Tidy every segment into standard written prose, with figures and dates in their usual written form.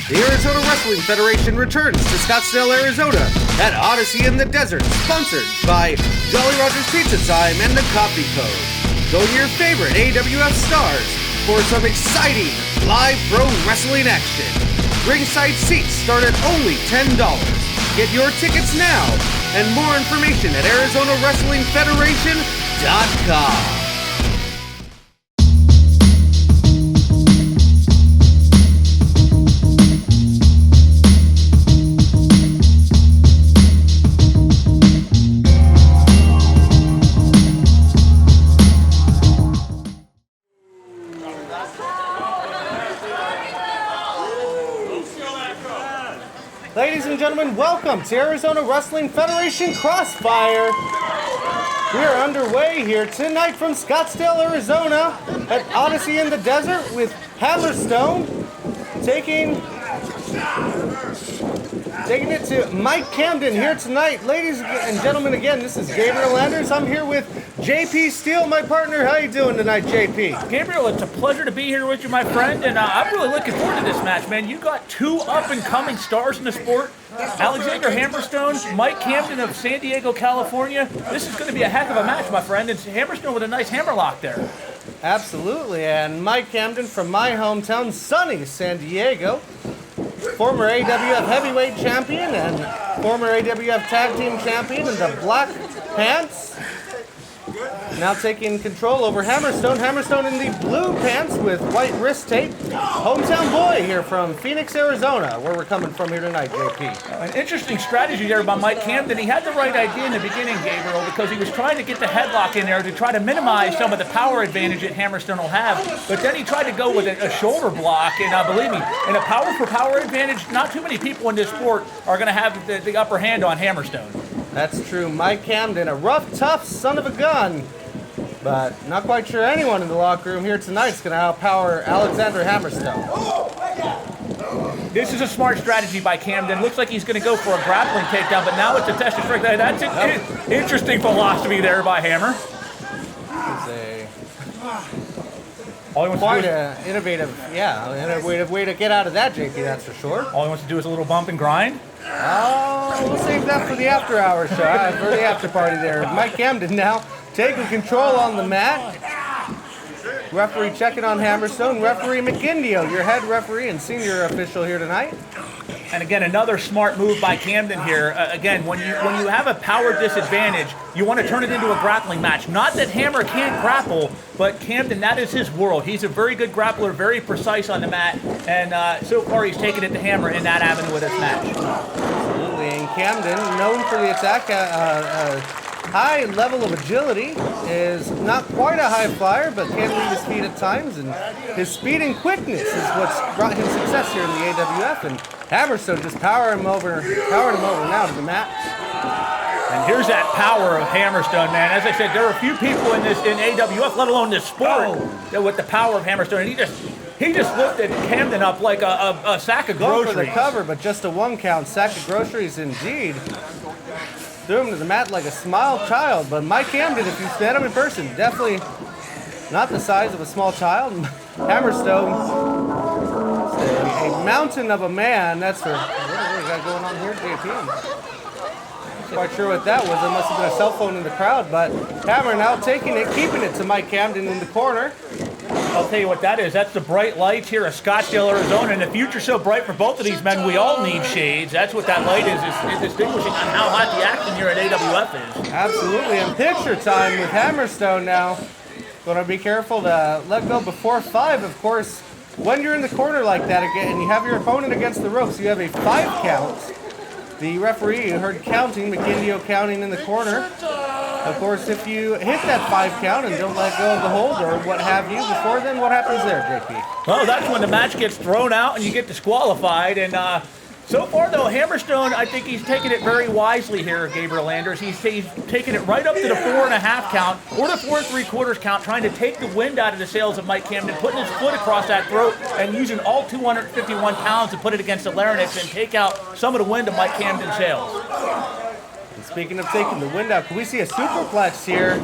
The Arizona Wrestling Federation returns to Scottsdale, Arizona at Odyssey in the Desert, sponsored by Jolly Roger's Pizza Time and the Coffee Code. Join your favorite AWF stars for some exciting live pro wrestling action. Ringside seats start at only $10. Get your tickets now and more information at ArizonaWrestlingFederation.com. Ladies and gentlemen, welcome to Arizona Wrestling Federation Crossfire. We are underway here tonight from Scottsdale, Arizona at Odyssey in the Desert with Hammerstone taking it to Mike Camden here tonight. Ladies and gentlemen, again, this is Gabriel Anders. I'm here with JP Steele, my partner. How you doing tonight, JP? Gabriel, it's a pleasure to be here with you, my friend, and I'm really looking forward to this match, man. You got two up-and-coming stars in the sport, Alexander Hammerstone, Mike Camden of San Diego, California. This is going to be a heck of a match, my friend, and Hammerstone with a nice hammerlock there. Absolutely, and Mike Camden from my hometown, sunny San Diego. Former AWF heavyweight champion and former AWF tag team champion in the black pants. Now taking control over Hammerstone. Hammerstone in the blue pants with white wrist tape. Hometown boy here from Phoenix, Arizona, where we're coming from here tonight, JP. An interesting strategy there by Mike Camden. He had the right idea in the beginning, Gabriel, because he was trying to get the headlock in there to try to minimize some of the power advantage that Hammerstone will have. But then he tried to go with a shoulder block, and believe me, in a power-for-power advantage, not too many people in this sport are going to have the upper hand on Hammerstone. That's true. Mike Camden, a rough, tough son of a gun. But not quite sure anyone in the locker room here tonight is going to outpower Alexander Hammerstone. This is a smart strategy by Camden. Looks like he's going to go for a grappling takedown, but now it's a test of strength. That's an interesting philosophy there by Hammer. Quite an innovative way to get out of that, JP, that's for sure. All he wants to do is a little bump and grind. Oh, we'll save that for the after-hour show, for the after-party there. Mike Camden now taking control on the mat. Referee checking on Hammerstone. Referee McIndio, your head referee and senior official here tonight. And again, another smart move by Camden here. Again, when you have a power disadvantage, you want to turn it into a grappling match. Not that Hammer can't grapple, but Camden, that is his world. He's a very good grappler, very precise on the mat, and so far he's taken it to Hammer in that avenue with this match. Absolutely, and Camden, known for the attack, high level of agility, is not quite a high flyer, but can lead his feet at times, and his speed and quickness is what's brought him success here in the AWF, and Hammerstone just powering him over now to the mat. And here's that power of Hammerstone, man. As I said, there are a few people in AWF, let alone this sport, with the power of Hammerstone, and he just lifted Camden up like a sack of groceries. Going for the cover, but just a one count. Sack of groceries indeed. Threw him to the mat like a small child, but Mike Camden, if you've met him in person, definitely not the size of a small child. Hammerstone, a mountain of a man. That's for what do we got going on here, JP? Not quite sure what that was. There must have been a cell phone in the crowd, but Hammer now taking it, keeping it to Mike Camden in the corner. I'll tell you what that is. That's the bright lights here of Scottsdale, Arizona, and the future's so bright for both of these men, we all need shades. That's what that light is distinguishing on how hot the action here at AWF is. Absolutely, and picture time with Hammerstone now. Going to be careful to let go before 5, of course. When you're in the corner like that again, and you have your opponent against the ropes, you have a 5 count. The referee, you heard counting, McIndio counting in the corner. Of course, if you hit that 5 count and don't let go of the hold or what have you before then, what happens there, JP? Well, that's when the match gets thrown out and you get disqualified. And so far, though, Hammerstone, I think he's taken it very wisely here, Gabriel Anders. He's taken it right up to the 4.5 count or the 4 3/4 count, trying to take the wind out of the sails of Mike Camden, putting his foot across that throat and using all 251 pounds to put it against the larynx and take out some of the wind of Mike Camden's sails. And speaking of taking the wind out, can we see a superplex here?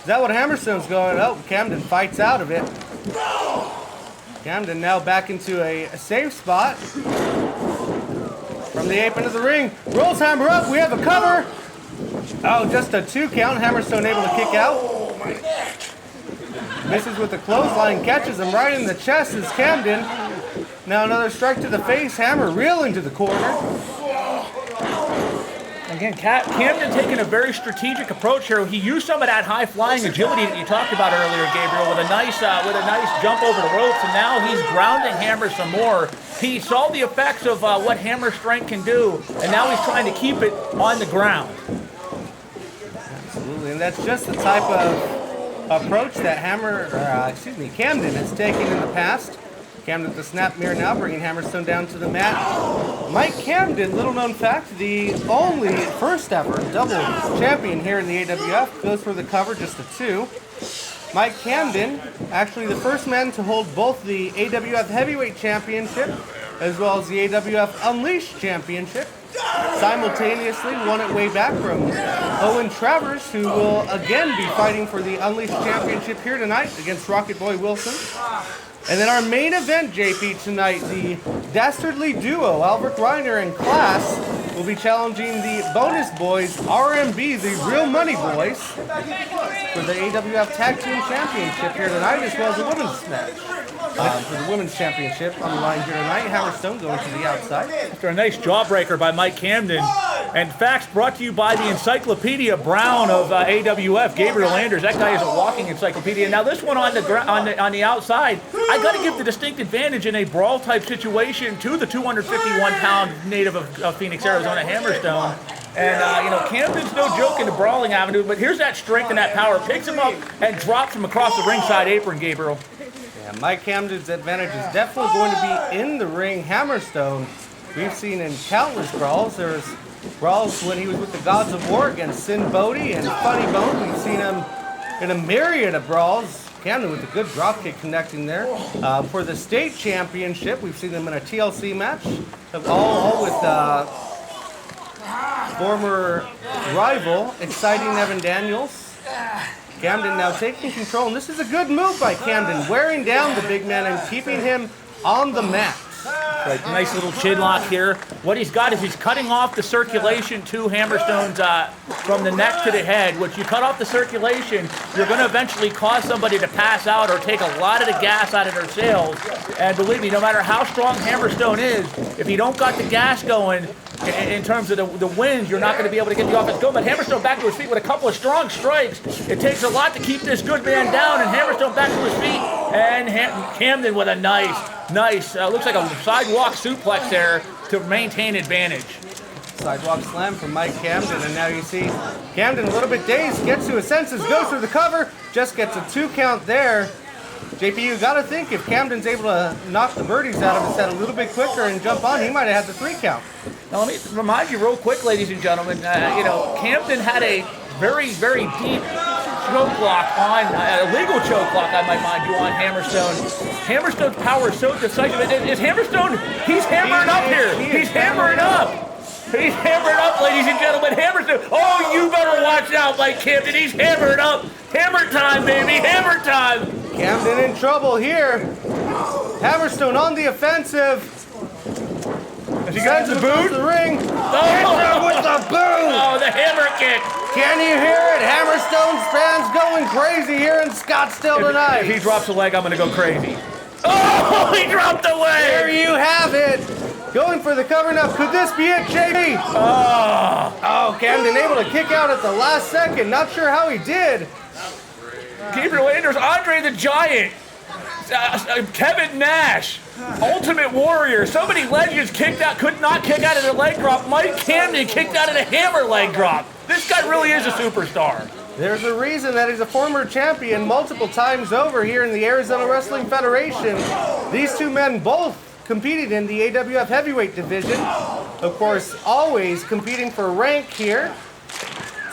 Is that what Hammerstone's going? Oh, Camden fights out of it. Camden now back into a safe spot. From the apron of the ring, rolls Hammer up, we have a cover. Oh, just a 2 count, Hammerstone able to kick out. Misses with the clothesline, catches him right in the chest as Camden. Now another strike to the face, Hammer reeling to the corner. Again, Camden taking a very strategic approach here. He used some of that high-flying agility that you talked about earlier, Gabriel, with a nice jump over the ropes, and now he's grounding Hammer some more. He saw the effects of what Hammer's strength can do, and now he's trying to keep it on the ground. Absolutely, and that's just the type of approach that Camden has taken in the past. Camden with the snap mirror now, bringing Hammerstone down to the mat. Mike Camden, little known fact, the only first ever double champion here in the AWF, goes for the cover, just a 2. Mike Camden, actually the first man to hold both the AWF Heavyweight Championship as well as the AWF Unleashed Championship. Simultaneously won it way back from Owen Travers, who will again be fighting for the Unleashed Championship here tonight against Rocket Boy Wilson. And then our main event, JP, tonight, the Dastardly duo, Alvaric, Reiner, and CLAS, will be challenging the Bonus Boys, RMB, the Real Money Boys, for the AWF Tag Team Championship here tonight, as well as a women's match. For the women's championship on the line here tonight, Hammerstone going to the outside. After a nice jawbreaker by Mike Camden. And facts brought to you by the Encyclopedia Brown of AWF, Gabriel Anders. That guy is a walking encyclopedia. Now this one on the outside, I got to give the distinct advantage in a brawl type situation to the 251-pound native of Phoenix, Arizona, Hammerstone. And Camden's no joke in the brawling avenue, but here's that strength and that power. Picks him up and drops him across the ringside apron, Gabriel. Yeah, Mike Camden's advantage is definitely going to be in the ring. Hammerstone, we've seen in countless brawls. There's brawls when he was with the Gods of War against Sin Bodhi and Funny Bone. We've seen him in a myriad of brawls. Camden with a good dropkick connecting there. For the state championship, we've seen him in a TLC match, all with former rival, exciting Evan Daniels. Camden now taking control, and this is a good move by Camden, wearing down the big man and keeping him on the mat. Right, nice little chin lock here. What he's got is he's cutting off the circulation to Hammerstone's from the neck to the head. Once you cut off the circulation, you're going to eventually cause somebody to pass out or take a lot of the gas out of their sails. And believe me, no matter how strong Hammerstone is, if you don't got the gas going, in terms of the wind, you're not going to be able to get the offense going. But Hammerstone back to his feet with a couple of strong strikes. It takes a lot to keep this good man down, and Hammerstone back to his feet. And Camden with a nice, looks like a sidewalk suplex there to maintain advantage. Sidewalk slam from Mike Camden, and now you see Camden a little bit dazed, gets to his senses, goes through the cover, just gets a 2 count there. JP, you got to think if Camden's able to knock the birdies out of his head a little bit quicker and jump on, he might have had the 3 count. Now, let me remind you real quick, ladies and gentlemen, Camden had a very, very deep choke lock on, a legal choke lock, I might mind you, on Hammerstone. Hammerstone's power is so decisive. Is Hammerstone, he's hammering up here. He's hammering up. He's hammering up, ladies and gentlemen. Hammerstone, oh, you better watch out, Mike Camden. He's hammering up. Hammer time, baby, hammer time. Camden in trouble here. Hammerstone on the offensive. Has he got the boot? The ring. Oh, with the boot. Oh, the hammer kick. Can you hear it? Hammerstone's fans going crazy here in Scottsdale tonight. If he drops a leg, I'm going to go crazy. Oh, he dropped the leg. There you have it. Going for the cover now. Could this be it, JB? Oh, Camden able to kick out at the last second. Not sure how he did. Gabriel Anders, Andre the Giant, Kevin Nash, Ultimate Warrior. So many legends kicked out, could not kick out of the leg drop. Mike Camden kicked out of the hammer leg drop. This guy really is a superstar. There's a reason that he's a former champion multiple times over here in the Arizona Wrestling Federation. These two men both competed in the AWF Heavyweight Division. Of course, always competing for rank here.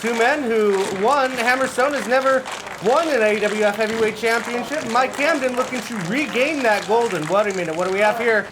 Two men who won. Hammerstone has never won an AWF Heavyweight Championship. Mike Camden looking to regain that gold. And wait a minute, what do we have here?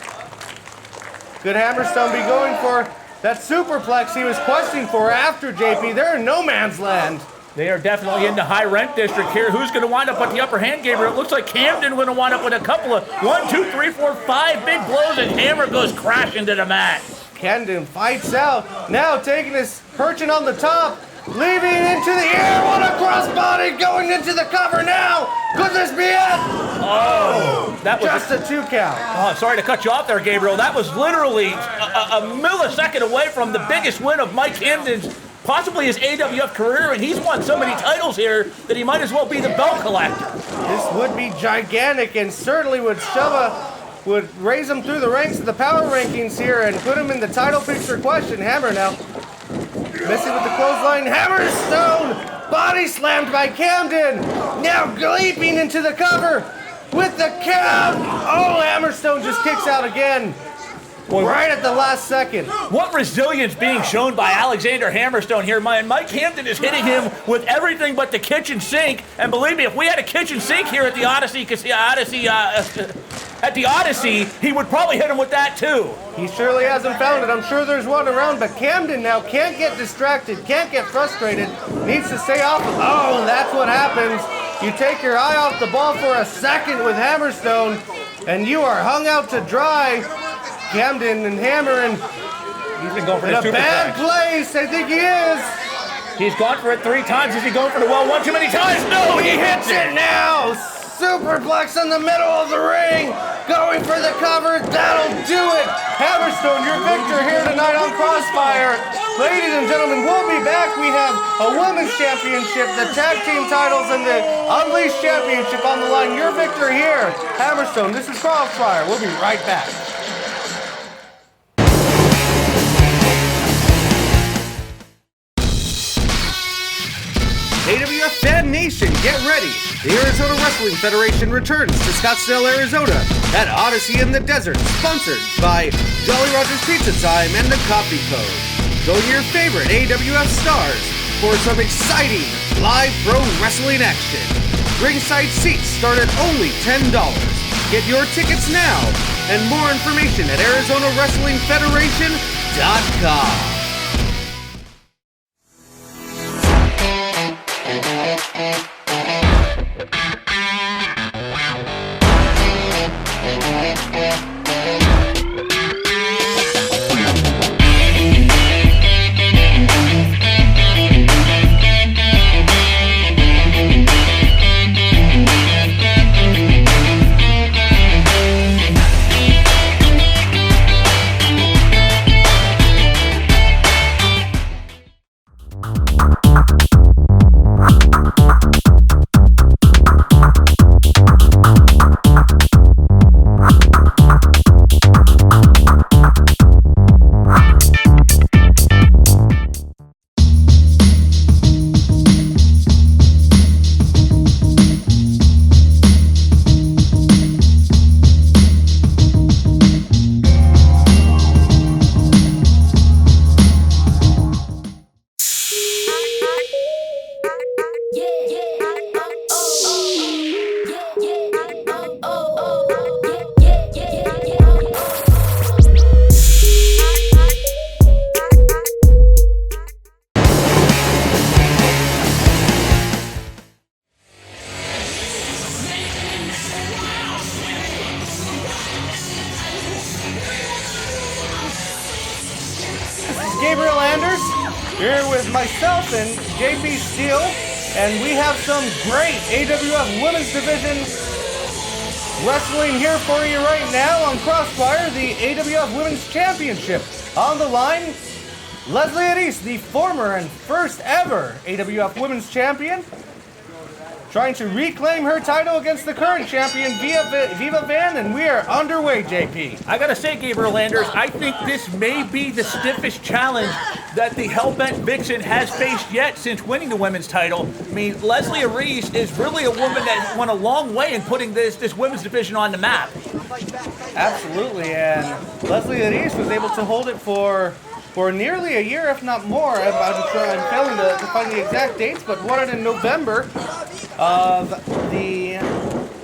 Could Hammerstone be going for that superplex he was questing for after JP? They're in no man's land. They are definitely in the high rent district here. Who's going to wind up with the upper hand, Gabriel? It looks like Camden going to wind up with a couple of 1, 2, 3, 4, 5 big blows, and Hammer goes crashing to the mat. Camden fights out, now taking his perching on the top, leaving into the air. What a crossbody going into the cover now. Could this be it? Oh, that was just a 2 count. Oh, sorry to cut you off there, Gabriel. That was literally a millisecond away from the biggest win of Mike Camden's, possibly his AWF career, and he's won so many titles here that he might as well be the belt collector. This would be gigantic and certainly would raise him through the ranks of the power rankings here and put him in the title picture question. Hammer now missing with the clothesline. Hammerstone body slammed by Camden. Now leaping into the cover with the count. Oh, Hammerstone just kicks out again. Right at the last second. What resilience being shown by Alexander Hammerstone here. Mike Camden is hitting him with everything but the kitchen sink. And believe me, if we had a kitchen sink here at the Odyssey, he would probably hit him with that too. He surely hasn't found it. I'm sure there's one around, but Camden now can't get distracted, can't get frustrated, needs to stay off. Oh, and that's what happens. You take your eye off the ball for a second with Hammerstone, and you are hung out to dry. Camden and Hammer, and he's been going for in a bad place. I think he is. He's gone for it 3 times. Is he going for the well one too many times? No, he hits it now. Superplex in the middle of the ring, going for the cover. That'll do it. Hammerstone, your victor here tonight on Crossfire. Ladies and gentlemen, we'll be back. We have a women's championship, the tag team titles, and the Unleashed championship on the line. Your victor here, Hammerstone. This is Crossfire. We'll be right back. AWF Fan Nation, get ready! The Arizona Wrestling Federation returns to Scottsdale, Arizona at Odyssey in the Desert, sponsored by Jolly Roger's Pizza Time and the Coffee Code. Join your favorite AWF stars for some exciting live pro wrestling action. Ringside seats start at only $10. Get your tickets now and more information at ArizonaWrestlingFederation.com. Here with myself and JP Steele, and we have some great AWF Women's Division wrestling here for you right now on Crossfire, the AWF Women's Championship. On the line, Leslie Aris, the former and first ever AWF Women's Champion, trying to reclaim her title against the current champion, Viva, and we are underway, JP. I gotta say, Gabriel Landers, I think this may be the stiffest challenge that the Hellbent Vixen has faced yet since winning the women's title. I mean, Leslie Aris is really a woman that went a long way in putting this women's division on the map. Absolutely, and Leslie Aris was able to hold it for nearly a year, if not more. I'm failing to find the exact dates, but won it in November of the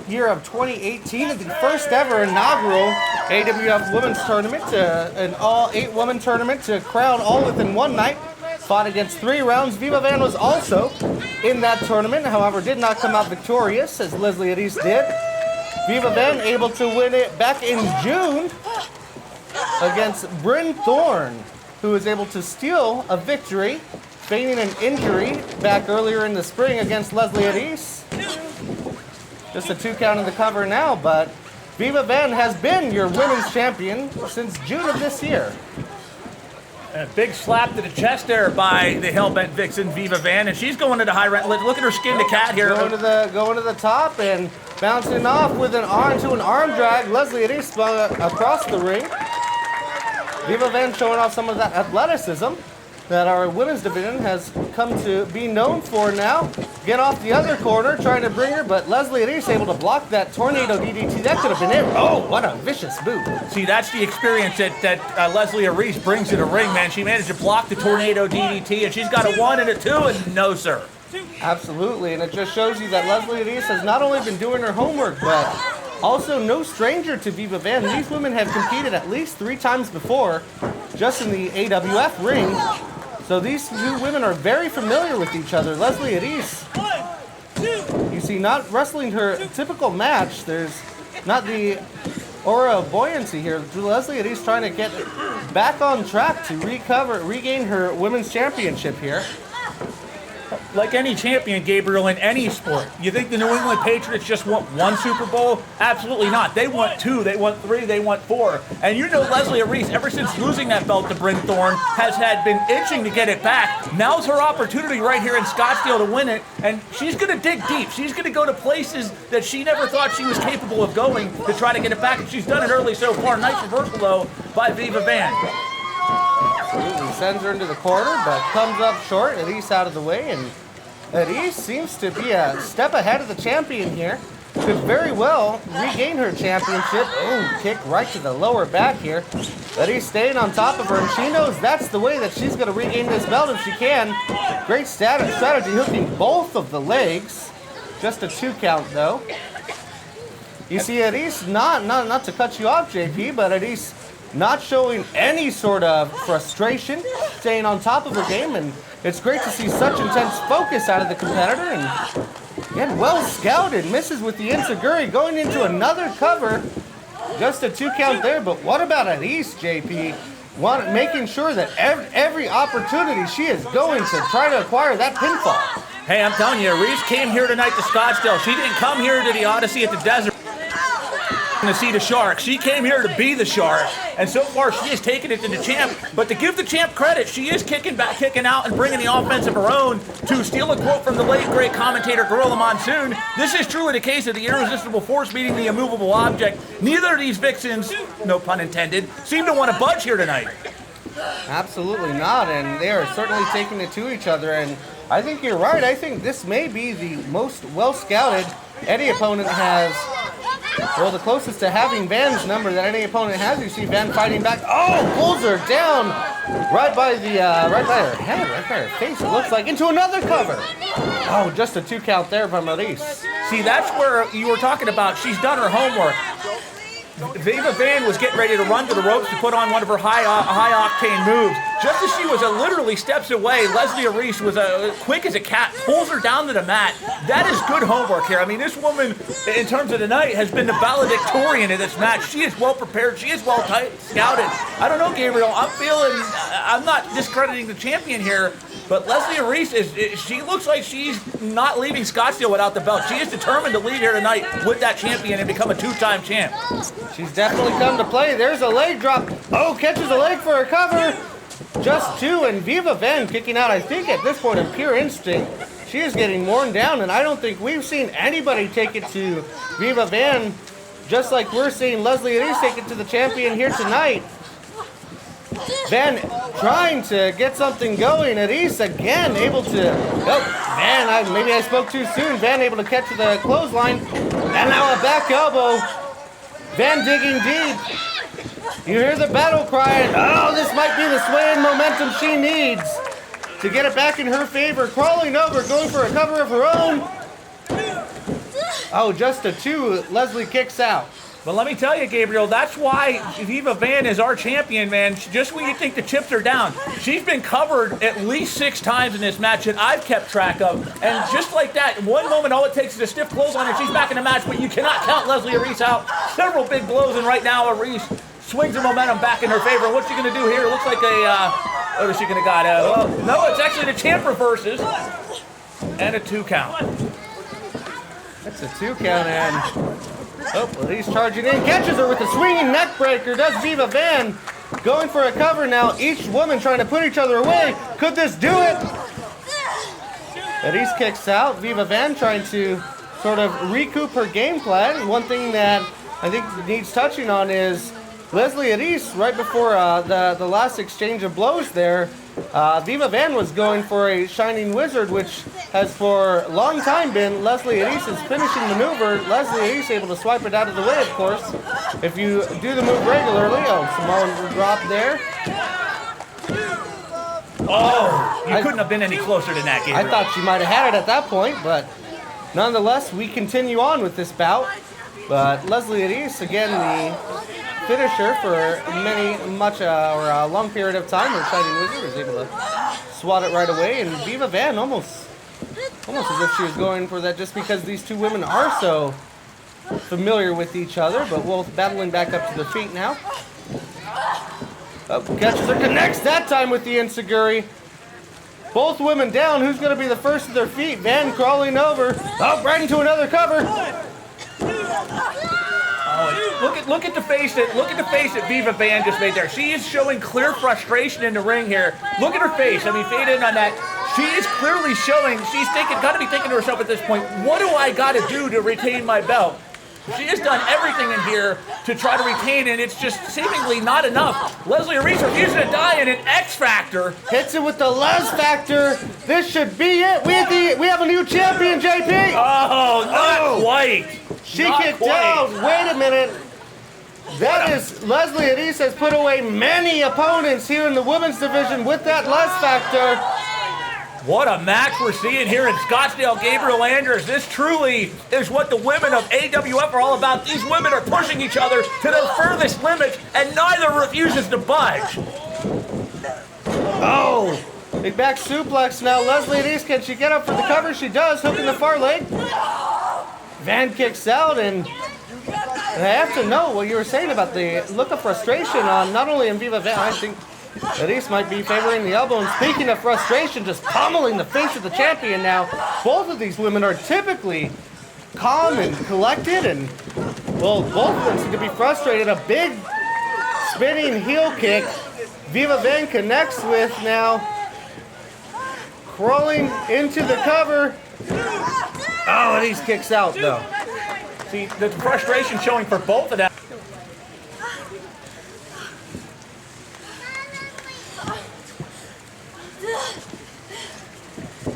year of 2018, at the first ever inaugural AWF Women's Tournament, an all 8-woman tournament to crown all within one night. Fought against 3 rounds. Viva was also in that tournament. However, did not come out victorious as Leslie Reese did. Viva Van able to win it back in June against Bryn Thorne, who was able to steal a victory, feigning an injury back earlier in the spring against Leslie Reese. Just a 2 count in the cover now, but Viva Van has been your women's champion since June of this year. A big slap to the chest there by the Hellbent Vixen, Viva Van, and she's going to the high rank. Look at her skin to cat here. Going to the top and bouncing off with an arm drag. Leslie Reese across the ring. Viva Van showing off some of that athleticism that our women's division has come to be known for now. Get off the other corner, trying to bring her, but Leslie Reese able to block that tornado DDT. That could have been it. Oh, what a vicious boot. See, that's the experience that Leslie Reese brings to the ring, man. She managed to block the tornado DDT, and she's got a 1 and a 2, and no, sir. Absolutely, and it just shows you that Leslie Reese has not only been doing her homework, but also no stranger to Viva Van. These women have competed at least 3 times before, just in the AWF ring. So these two women are very familiar with each other. Leslie Reese, you see, not wrestling her typical match. There's not the aura of buoyancy here. Leslie Reese trying to get back on track to regain her women's championship here. Like any champion, Gabriel, in any sport, you think the New England Patriots just want 1 Super Bowl? Absolutely not. They want 2, they want 3, they want 4. And you know Leslie Reese, ever since losing that belt to Bryn Thorne, has been itching to get it back. Now's her opportunity right here in Scottsdale to win it, and she's going to dig deep. She's going to go to places that she never thought she was capable of going to try to get it back, and she's done it early so far. Nice reversal, though, by Viva Van. Absolutely, sends her into the corner, but comes up short. Elise out of the way, and Elise seems to be a step ahead of the champion here. Could very well regain her championship. Oh, kick right to the lower back here. Elise staying on top of her, and she knows that's the way that she's going to regain this belt if she can. Great strategy, hooking both of the legs. Just a 2 count, though. You see, Elise, not to cut you off, JP, but Elise not showing any sort of frustration, staying on top of her game, and it's great to see such intense focus out of the competitor, and again, well scouted, misses with the enziguri, going into another cover, just a 2 count there, but what about Elise, JP? Making sure that every opportunity she is going to try to acquire that pinfall. Hey, I'm telling you, Reese came here tonight to Scottsdale. She didn't come here to the Odyssey at the Desert to see the Shark. She came here to be the Shark, and so far she has taken it to the champ. But to give the champ credit, she is kicking out and bringing the offense of her own. To steal a quote from the late great commentator Gorilla Monsoon, this is truly the case of the irresistible force meeting the immovable object. Neither of these vixens, no pun intended, seem to want to budge here tonight. Absolutely not, and they are certainly taking it to each other, and I think you're right. I think this may be the most well-scouted any opponent has. Well, the closest to having Van's number that any opponent has. You see Van fighting back. Oh, pulls her down right by her head, right by her face. It looks like into another cover. Oh, just a 2 count there from Elise. See, that's where you were talking about. She's done her homework. Viva Van was getting ready to run to the ropes to put on one of her high-octane moves. Just as she was literally steps away, Leslie Reese was quick as a cat, pulls her down to the mat. That is good homework here. I mean, this woman, in terms of the night, has been the valedictorian in this match. She is well prepared. She is well scouted. I don't know, Gabriel. I'm not discrediting the champion here, but Leslie Reese, she looks like she's not leaving Scottsdale without the belt. She is determined to leave here tonight with that champion and become a 2-time champ. She's definitely come to play. There's a leg drop. Oh, catches a leg for a cover. Just 2, and Viva Van kicking out, I think, at this point, in pure instinct. She is getting worn down, and I don't think we've seen anybody take it to Viva Van, just like we're seeing Leslie Reese take it to the champion here tonight. Van trying to get something going. Reese again able to... Oh, Van, maybe I spoke too soon. Van able to catch the clothesline. And now a back elbow. Van digging deep. You hear the battle cry. Oh, this might be the swaying momentum she needs to get it back in her favor. Crawling over, going for a cover of her own. Oh, just a 2. Leslie kicks out. But let me tell you, Gabriel, that's why Viva Van is our champion, man. Just when you think the chips are down, she's been covered at least 6 times in this match that I've kept track of. And just like that, one moment, all it takes is a stiff clothesline and she's back in the match, but you cannot count Leslie Reese out. Several big blows, and right now, Reese swings the momentum back in her favor. What's she going to do here? It looks like what is she going to got? Well, no, it's actually the champ reverses. And a 2 count. That's a 2 count, and oh, well, he's charging in, catches her with a swinging neck breaker. Does Viva Van going for a cover now? Each woman trying to put each other away. Could this do it? Elise kicks out. Viva Van trying to sort of recoup her game plan. One thing that I think needs touching on is Leslie Elise, right before the last exchange of blows there, Viva Van was going for a Shining Wizard, which has for a long time been Leslie Elise's finishing maneuver. Leslie Elise able to swipe it out of the way, of course. If you do the move regularly, Samoan will drop there. Oh, you couldn't have been any closer than that, Gabriel. I thought she might have had it at that point, but nonetheless, we continue on with this bout. But Leslie Elise, again, the finisher for a long period of time. Her Shining Wizard was able to swat it right away, and Viva Van almost as if she was going for that, just because these two women are so familiar with each other, but both battling back up to their feet now. Oh, catches her, connects that time with the enziguri. Both women down. Who's going to be the first to their feet? Van crawling over. Oh, right into another cover. Oh, look at the face that Viva Van just made there. She is showing clear frustration in the ring here. Look at her face. I mean, fade in on that. She is clearly showing. She's got to be thinking to herself at this point, what do I got to do to retain my belt? She has done everything in here to try to retain, and it's just seemingly not enough. Leslie Reese refusing to die in an X Factor. Hits it with the Les Factor. This should be it. We have a new champion, JP. Oh, not quite. She kicked out. Wait a minute. That is, Leslie Elise has put away many opponents here in the women's division with that Les Factor. What a match we're seeing here in Scottsdale, Gabriel Anders. This truly is what the women of AWF are all about. These women are pushing each other to their furthest limits, and neither refuses to budge. Oh, big back suplex now. Leslie Elise, can she get up for the cover? She does, hooking the far leg. Van kicks out, and I have to know what you were saying about the look of frustration on not only in Viva Van. I think Elise might be favoring the elbow. And speaking of frustration, just pummeling the face of the champion now. Both of these women are typically calm and collected, and well, both of them seem to be frustrated. A big spinning heel kick. Viva Van connects with now. Crawling into the cover. Oh, Elise kicks out though. See, the frustration showing for both of them.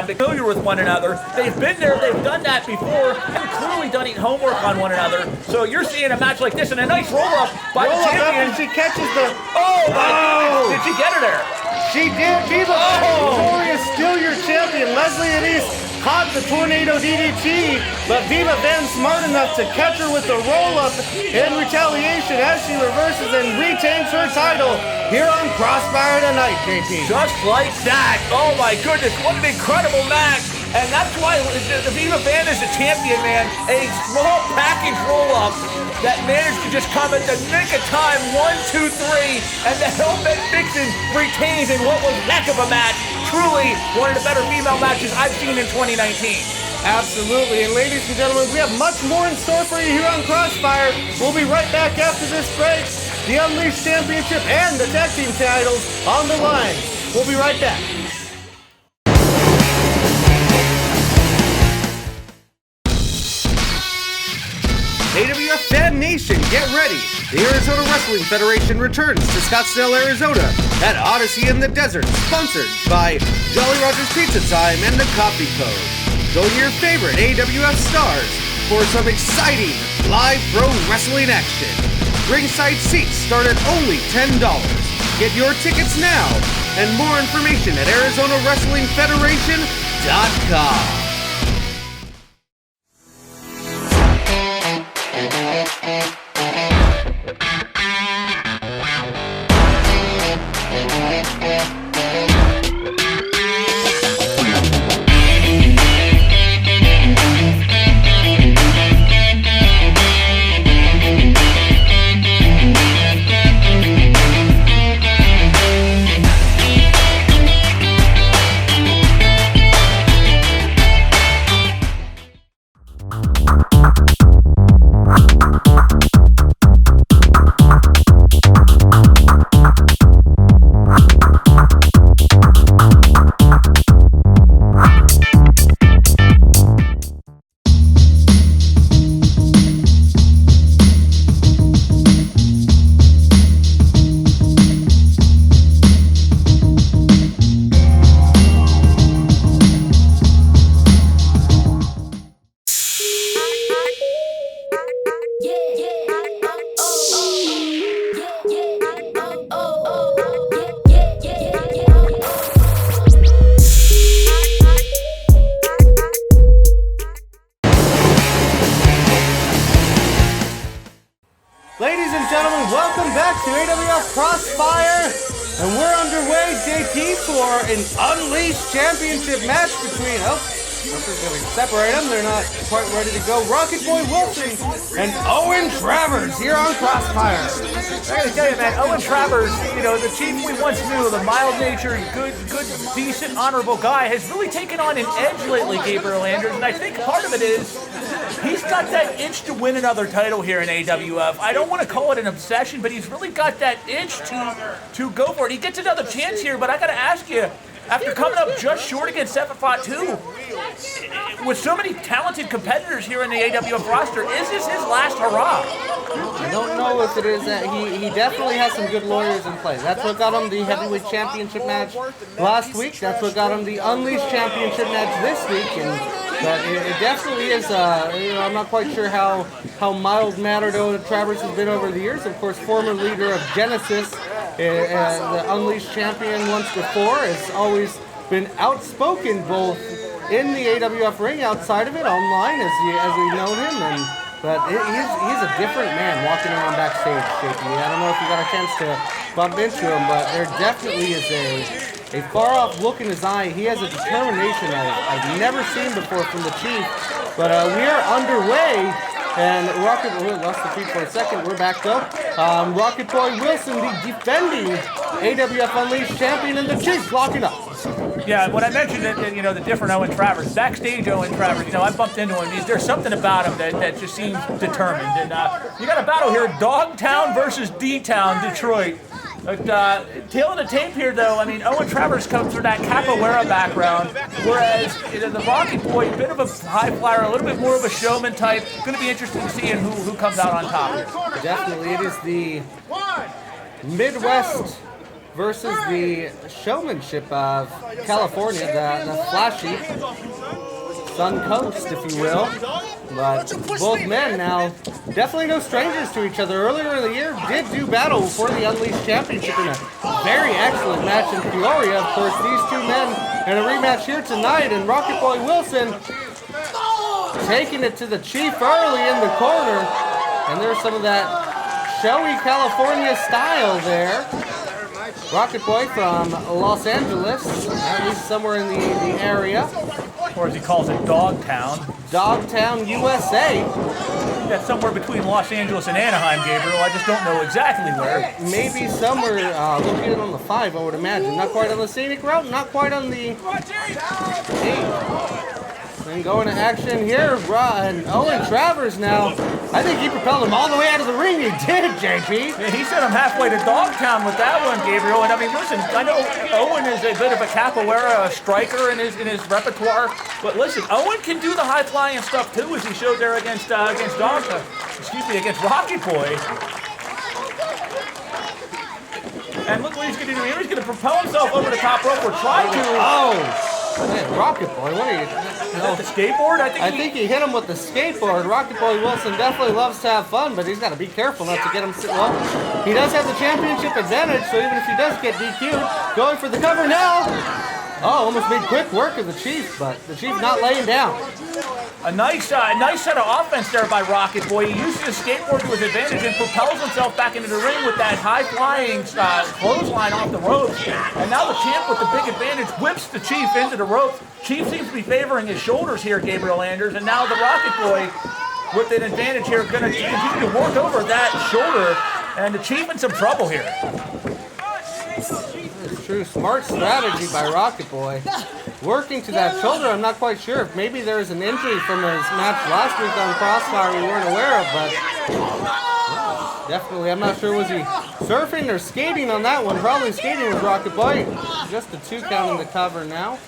Familiar with one another. They've been there, they've done that before, and clearly done homework on one another. So you're seeing a match like this and a nice roll-up by the champion. And she catches the... Oh, my goodness. Did she get her there? She did. Viva Victoria, still your champion. Leslie Elise caught the tornado DDT, but Viva Van smart enough to catch her with the roll-up in retaliation as she reverses and retains her title here on Crossfire tonight, JP. Just like that. Oh my goodness, what an incredible match. And that's why the Viva Van is the champion, man. A small package roll-up that managed to just come at the nick of time, 1, 2, 3, and the Hellbent Vixen retains in what was a heck of a match. Truly one of the better female matches I've seen in 2019. Absolutely, and ladies and gentlemen, we have much more in store for you here on Crossfire. We'll be right back after this break. The Unleashed Championship and the tag team titles on the line. We'll be right back. AWF Fan Nation, get ready! The Arizona Wrestling Federation returns to Scottsdale, Arizona at Odyssey in the Desert, sponsored by Jolly Roger's Pizza Time and the Coffee Code. Join your favorite AWF stars for some exciting live pro wrestling action. Ringside seats start at only $10. Get your tickets now and more information at ArizonaWrestlingFederation.com. Crossfire, and we're underway, JP, for an Unleashed Championship match between, Nothing's going to separate them. They're not quite ready to go. Rocket Boy Wilson and Owen Travers here on Crossfire. I gotta tell you, man, Owen Travers, you know, the Chief we once knew, the mild-natured, good, decent, honorable guy, has really taken on an edge lately, Gabriel Anders, and I think part of it is he's got that itch to win another title here in AWF. I don't want to call it an obsession, but he's really got that itch to go for it. He gets another chance here, but I got to ask you, after coming up just short against Sephiroth 2, with so many talented competitors here in the AWF roster, is this his last hurrah? I don't know if it is that. He definitely has some good lawyers in play. That's what got him the heavyweight championship match last week. That's what got him the Unleashed championship match this week. But it definitely is, I'm not quite sure how mild-mannered Travers has been over the years. Of course, former leader of Genesis, the Unleashed champion once before, has always been outspoken both in the AWF ring, outside of it, online, as we've known him. But he's a different man walking around backstage, JP. I don't know if you got a chance to bump into him, but there definitely is a far-off look in his eye. He has a determination I've never seen before from the Chief. But we are underway, and Rocket Boy lost the feed for a second. We're back up. Rocket Boy Wilson, the defending AWF Unleashed champion, and the Chief blocking up. Yeah, when I mentioned that, you know, the different Owen Travers, backstage Owen Travers, you know, I bumped into him. There's something about him that just seems determined. And you got a battle here, Dogtown versus D-Town, Detroit. But tail of the tape here, though, I mean, Owen Travers comes from that capoeira background, whereas the Rocket Boy, a bit of a high flyer, a little bit more of a showman type. Going to be interesting to see who comes out on top here. Definitely, it is the Midwest versus the showmanship of California, the flashy Sun Coast, if you will. But both men now definitely no strangers to each other. Earlier in the year, did do battle for the Unleashed Championship in a very excellent match in Peoria. Of course, these two men in a rematch here tonight, and Rocket Boy Wilson taking it to the Chief early in the corner. And there's some of that showy California style there. Rocket Boy from Los Angeles, at least somewhere in the area. Or as he calls it, Dogtown. Dogtown, USA. That's somewhere between Los Angeles and Anaheim, Gabriel. I just don't know exactly where. Maybe somewhere located on the 5, I would imagine. Not quite on the scenic route, not quite on the 8. And going to action here, and Owen Travers now. I think he propelled him all the way out of the ring. He did, JP. Yeah, he sent him halfway to Dogtown with that one, Gabriel. And I mean, listen, I know Owen is a bit of a capoeira striker in his repertoire, but listen, Owen can do the high flying stuff too, as he showed there against against Rocket Boy. And look what he's going to do here. He's going to propel himself over the top rope or try to. Oh! Man, Rocket Boy, what are you? Is that the skateboard? I think he hit him with the skateboard. Rocket Boy Wilson definitely loves to have fun, but he's got to be careful not to get him. Well, he does have the championship advantage, so even if he does get DQ'd, going for the cover now. Oh, almost made quick work of the Chief, but the Chief not laying down. A nice set of offense there by Rocket Boy. He uses the skateboard to his advantage and propels himself back into the ring with that high-flying clothesline off the ropes. And now the champ with the big advantage whips the Chief into the ropes. Chief seems to be favoring his shoulders here, Gabriel Anders. And now the Rocket Boy with an advantage here going to continue to work over that shoulder. And the Chief in some trouble here. True smart strategy by Rocket Boy. Working to that shoulder, I'm not quite sure if maybe there's an injury from his match last week on Crossfire we weren't aware of, but definitely, I'm not sure, was he surfing or skating on that one? Probably skating with Rocket Boy. Just a 2 count in the cover now.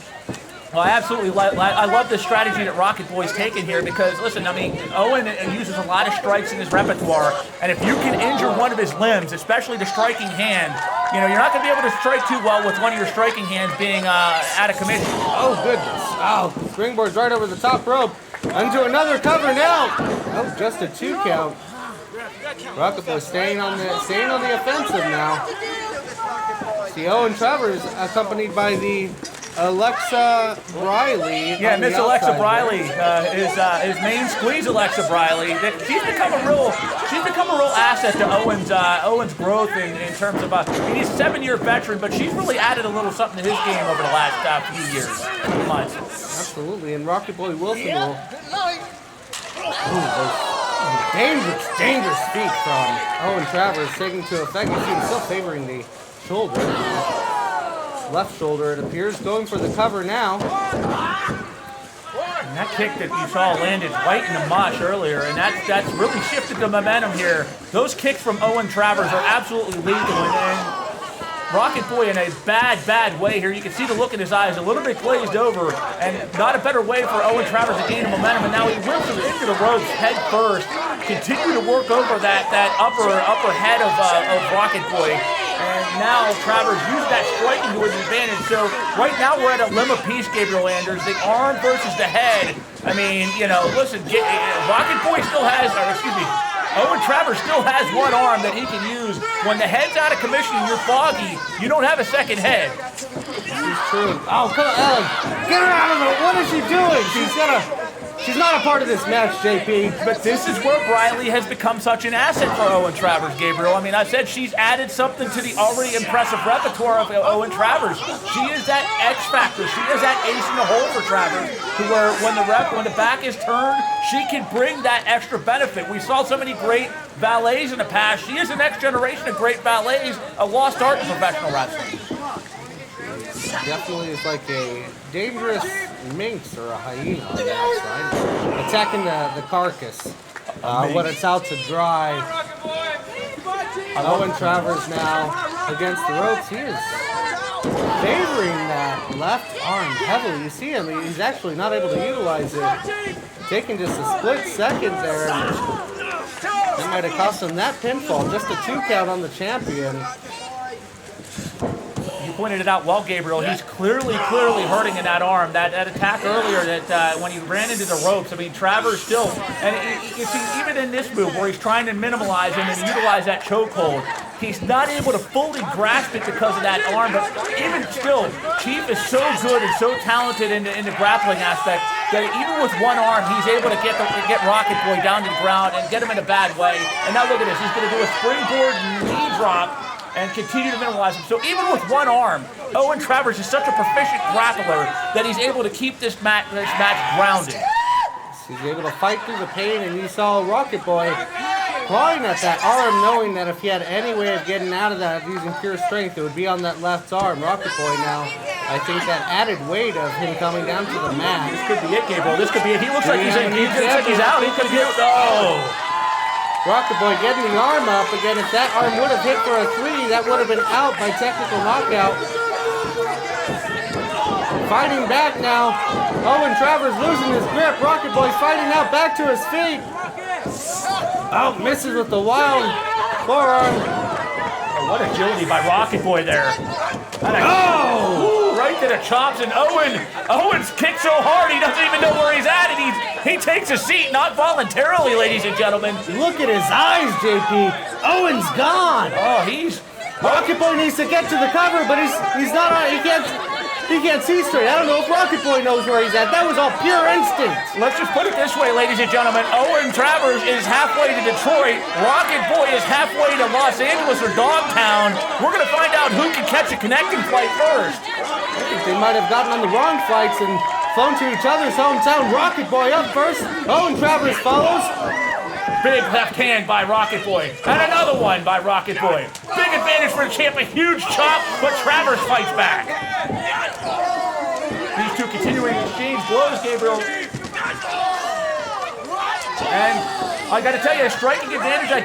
Well, I absolutely I love the strategy that Rocket Boy's taken here because, listen, I mean, Owen uses a lot of strikes in his repertoire, and if you can injure one of his limbs, especially the striking hand, you know, you're not going to be able to strike too well with one of your striking hands being out of commission. Oh, goodness. Oh, springboard's right over the top rope. Into another cover now. Oh, just a 2 count. Rocket Boy staying on the offensive now. See Owen Travers accompanied by the Alexa Briley. Yeah, on the Miss Alexa outside Briley, his main squeeze, Alexa Briley. She's become a real asset to Owen's growth in terms of he's a 7-year veteran, but she's really added a little something to his game over the last few years, months. Absolutely, and Rocket Boy Wilson will. Those dangerous feet from Owen Travers taking to effect. You see him still favoring the shoulder. Left shoulder, it appears, going for the cover now. And that kick that you saw landed right in the mush earlier, and that's really shifted the momentum here. Those kicks from Owen Travers are absolutely lethal, and Rocket Boy in a bad way here. You can see the look in his eyes, a little bit glazed over, and not a better way for Owen Travers to gain the momentum. And now he whips him into the ropes head first, continue to work over that upper head of Rocket Boy. And now Travers used that striking to his advantage. So right now we're at a limb apiece, Gabriel Anders. The arm versus the head. I mean, listen, Rocket Boy still has, Owen Travers still has one arm that he can use. When the head's out of commission and you're foggy, you don't have a second head. She's true. Oh, come on, Ellen. Get her out of it. What is she doing? She's not a part of this match, JP. But this is where Briley has become such an asset for Owen Travers, Gabriel. I mean, I said she's added something to the already impressive repertoire of Owen Travers. She is that X factor. She is that ace in the hole for Travers, to where when the back is turned, she can bring that extra benefit. We saw so many great valets in the past. She is the next generation of great valets, a lost art in professional wrestling. Definitely is like a dangerous minx or a hyena on the outside, attacking the carcass when it's out to dry. Owen Travers now against the ropes. He is favoring that left arm heavily. You see him, he's actually not able to utilize it. Taking just a split second there, and that might have cost him that pinfall. Just a 2 count on the champion. Pointed it out well, Gabriel. He's clearly hurting in that arm. That attack earlier, that when he ran into the ropes, I mean, Travers still, and you see, even in this move where he's trying to minimalize him and utilize that chokehold, he's not able to fully grasp it because of that arm. But even still, Chief is so good and so talented in the grappling aspect that even with one arm, he's able to get Rocket Boy down to the ground and get him in a bad way. And now look at this. He's going to do a springboard knee drop and continue to minimize him. So even with one arm, Owen Travers is such a proficient grappler that he's able to keep this match grounded. He's able to fight through the pain, and you saw Rocket Boy clawing at that arm, knowing that if he had any way of getting out of that using pure strength, it would be on that left arm. Rocket Boy now, I think that added weight of him coming down to the mat. This could be it, Gabriel. This could be it. He looks like he's out. He could get. Oh! Rocket Boy getting the arm up. Again, if that arm would have hit for a 3, that would have been out by technical knockout. Fighting back now. Owen Travers losing his grip. Rocket Boy fighting out back to his feet. Oh, misses with the wild forearm. Oh, what agility by Rocket Boy there. Right to the chops, and Owen's kicked so hard he doesn't even know where he's at, and he takes a seat, not voluntarily, ladies and gentlemen. Look at his eyes, JP. Owen's gone. Oh, Rocket Boy needs to get to the cover, but he's not. He can't see straight. I don't know if Rocket Boy knows where he's at. That was all pure instinct. Let's just put it this way, ladies and gentlemen. Owen Travers is halfway to Detroit. Rocket Boy is halfway to Los Angeles or Dogtown. We're going to find out who can catch a connecting flight first. I think they might have gotten on the wrong flights and flown to each other's hometown. Rocket Boy up first. Owen Travers follows. Big left hand by Rocket Boy. And another one by Rocket Boy. Big advantage for the champ. A huge chop, but Travers fights back. These two continuing to exchange blows, Gabriel. And I got to tell you, a striking advantage, got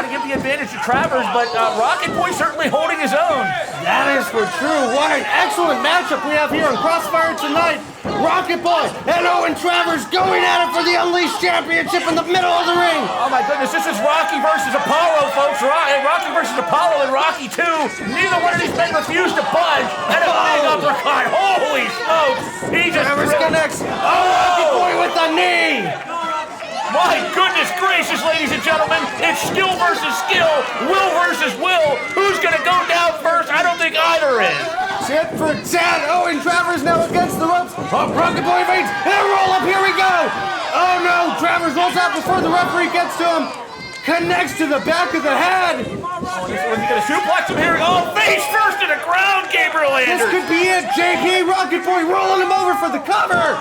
to give the advantage to Travers, but Rocket Boy certainly holding his own. That is for true. What an excellent matchup we have here on Crossfire tonight. Rocket Boy and Owen Travers going at it for the Unleashed Championship in the middle of the ring. Oh my goodness, this is Rocky versus Apollo, folks. Rocky versus Apollo and Rocky 2. Neither one of these men refused to budge. And a big uppercut. Holy smokes. He just Travers connects. Rocket Boy with the knee. My goodness gracious, ladies and gentlemen, it's skill versus skill, will versus will. Who's going to go down first? I don't think either is. tit for tat. Owen Travers now against the ropes. Oh, Rocket Boy evades. And a roll up. Here we go. Oh no, Travers rolls out before the referee gets to him. Connects to the back of the head. Oh, he's gonna suplex him here. Oh, face first to the ground, Gabriel Anders. This could be it. JP, Rocket Boy rolling him over for the cover.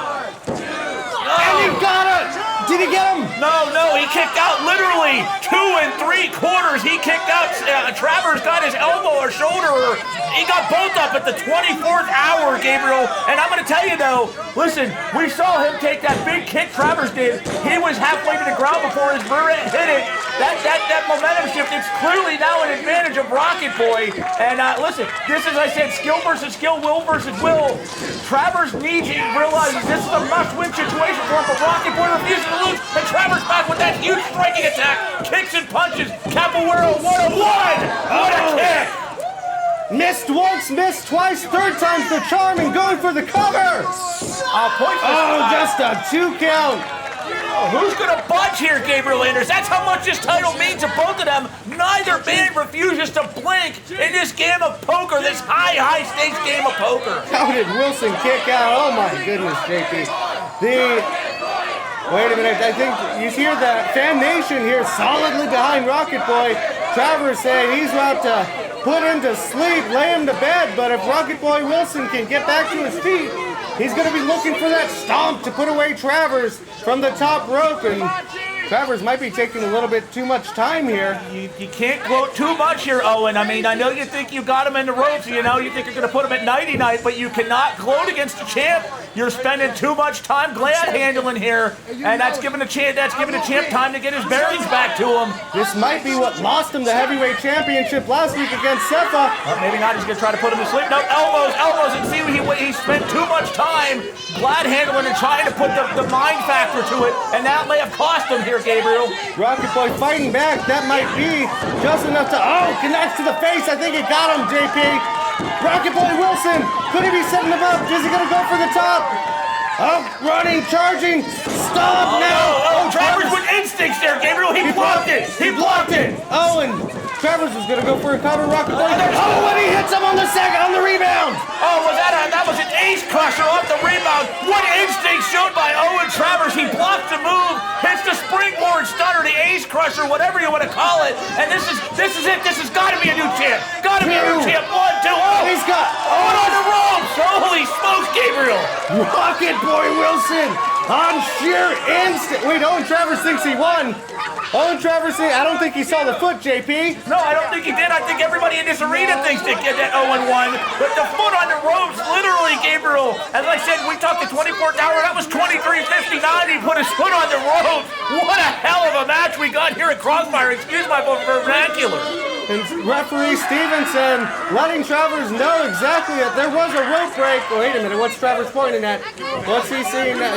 And he got it. Did he get him? No, he kicked out literally 2 3/4. He kicked out, Travers got his elbow or shoulder, or he got both up at the 24th hour, Gabriel. And I'm going to tell you though, listen, we saw him take that big kick Travers did. He was halfway to the ground before his rear end hit it. That momentum shift, it's clearly now an advantage of Rocket Boy. And listen, this is, I said, skill versus skill, will versus will. Travers needs to realize this is a must-win situation for him, but Rocket Boy refuses to lose. And Travers back with that huge striking attack. Kicks and punches. Capoeira 101. What a kick. Missed once, missed twice, third time's the charm and going for the cover. Just a 2 count. Who's going to budge here, Gabriel Anders? That's how much this title means to both of them. Neither man refuses to blink in this game of poker, this high-stakes game of poker. How did Wilson kick out? Oh my goodness, JP. Wait a minute, I think you hear that Fan Nation here solidly behind Rocket Boy. Travers saying he's about to put him to sleep, lay him to bed, but if Rocket Boy Wilson can get back to his feet, he's going to be looking for that stomp to put away Travers from the top rope, and Travers might be taking a little bit too much time here. You can't gloat too much here, Owen. I mean, I know you think you got him in the ropes, you think you're going to put him at nighty-night, but you cannot gloat against the champ. You're spending too much time glad handling here, and that's giving the champ time to get his bearings back to him. This might be what lost him the heavyweight championship last week against Sefa. Maybe not. He's going to try to put him to sleep. No, elbows, and see he spent too much time glad handling and trying to put the mind factor to it, and that may have cost him here, Gabriel. Rocket Boy fighting back. That might be just enough to... Oh, connects to the face. I think it got him, JP. Rocket Boy Wilson. Could he be setting him up? Is he going to go for the top? Oh, running, charging. Stop now. Oh, Travers with instincts there, Gabriel. He blocked it. Owen. Travers was going to go for a cover. Rocket Boy. Oh, and he hits him on the rebound. Oh, that was an ace crusher off the rebound. What instinct shown by Owen Travers. He blocked the move, hits the springboard stunner, the ace crusher, whatever you want to call it. And this is it. This has got to be a new champ. Got to be a new champ. 1, 2. Oh, he's got on the ropes. Holy smokes, Gabriel. Rocket Boy Wilson on sheer instinct. Wait, Owen Travers thinks he won. I don't think he saw the foot, JP. No, I don't think he did. I think everybody in this arena thinks that Owen won. But the foot on the ropes, literally, Gabriel. As I said, we talked the 24th hour. That was 23:59. He put his foot on the ropes. What a hell of a match we got here at Crossfire. Excuse my vernacular. And referee Stevenson letting Travers know exactly that there was a rope break. Wait a minute, what's Travers pointing at? What's he seeing now?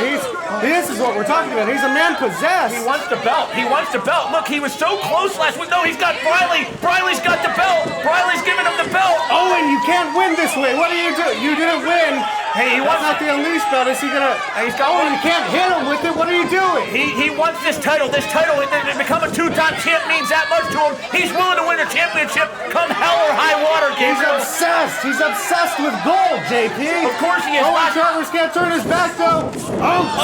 This is what we're talking about. He's a man possessed. He wants the belt. Look, he was so close last week. No, he's got Briley. Briley's got the belt. Briley's giving him the belt. Owen, you can't win this way. What do you do? You didn't win. Hey, That's not the Unleashed belt. Is he gonna? Owen, you can't hit him with it. What are you doing? He wants this title. This title, to become a 2-time champ means that much to him. He's willing to win the championship come hell or high water, Gabriel. He's obsessed with gold, JP. Of course he is. Owen Travers can't turn his back though.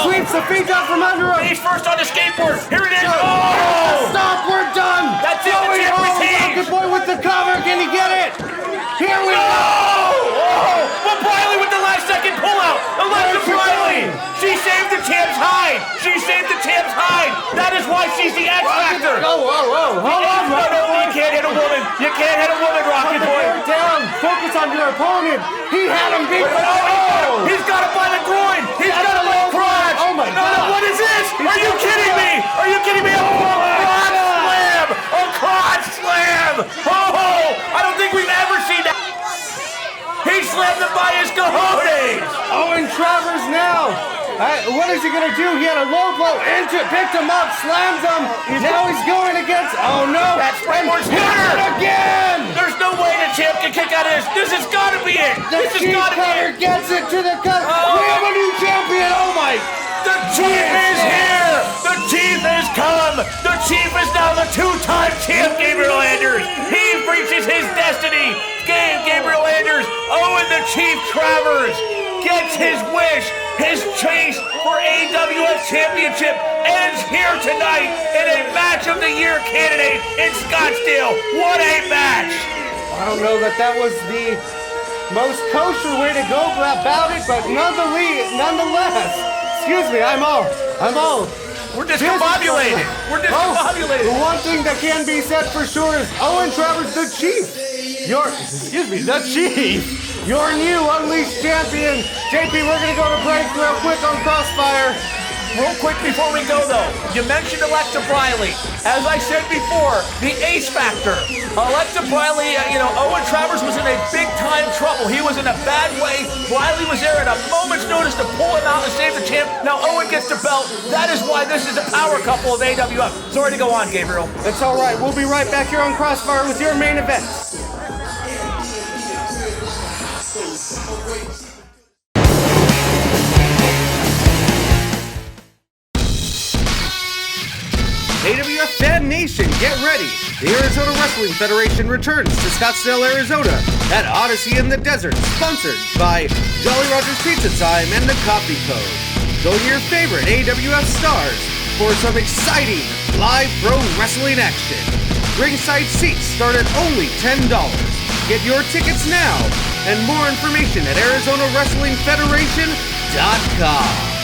Sweeps the feet out from under him. He's first on the skateboard. Here it is. Stop, we're done. That's it. The champ retains. Rocket Boy with the cover. Can he get it? Here we go. But Briley with the last second pullout. Alexa Briley. She saved the champ's hide. That is why she's the X Factor. Hold on. No, you can't hit a woman. You can't hit a woman, Rocket Boy. Down. Focus on your opponent. He had him beat. He's got it by the groin. He's got it by the crotch. Oh my God. No, what is this? Are you kidding me? A crotch slam. I don't think we've ever seen that. He slammed him by his cojones. Owen Travers now. What is he going to do? He had a low blow into it, picked him up, slammed him. Now he's going against... Oh, no. That's springboard stunner. Again. There's no way the champ can kick out of this. This has got to be it. This has got to be it. Gets it to the cut. We have a new champion. Oh, my... The chief is here! The chief has come! The Chief is now the two-time champ, Gabriel Anders. He reaches his destiny. Gabriel Anders, Owen the Chief Travers gets his wish. His chase for AWF Championship ends here tonight in a Match of the Year candidate in Scottsdale. What a match! I don't know that was the most kosher way to go about it, but nonetheless, excuse me, I'm all. We're discombobulated. The one thing that can be said for sure is Owen Travers, the Chief. The Chief. Your new Unleashed champion. JP, we're going to go to break real quick on Crossfire. Real quick before we go, though, you mentioned Alexa Briley. As I said before, the ace factor. Alexa Briley, Owen Travers was in a big-time trouble. He was in a bad way. Briley was there at a moment's notice to pull him out and save the champ. Now Owen gets the belt. That is why this is a power couple of AWF. Sorry to go on, Gabriel. It's all right. We'll be right back here on Crossfire with your main event. AWF Fan Nation, get ready! The Arizona Wrestling Federation returns to Scottsdale, Arizona at Odyssey in the Desert, sponsored by Jolly Roger's Pizza Time and the Coffee Code. Join your favorite AWF stars for some exciting live pro wrestling action. Ringside seats start at only $10. Get your tickets now and more information at ArizonaWrestlingFederation.com.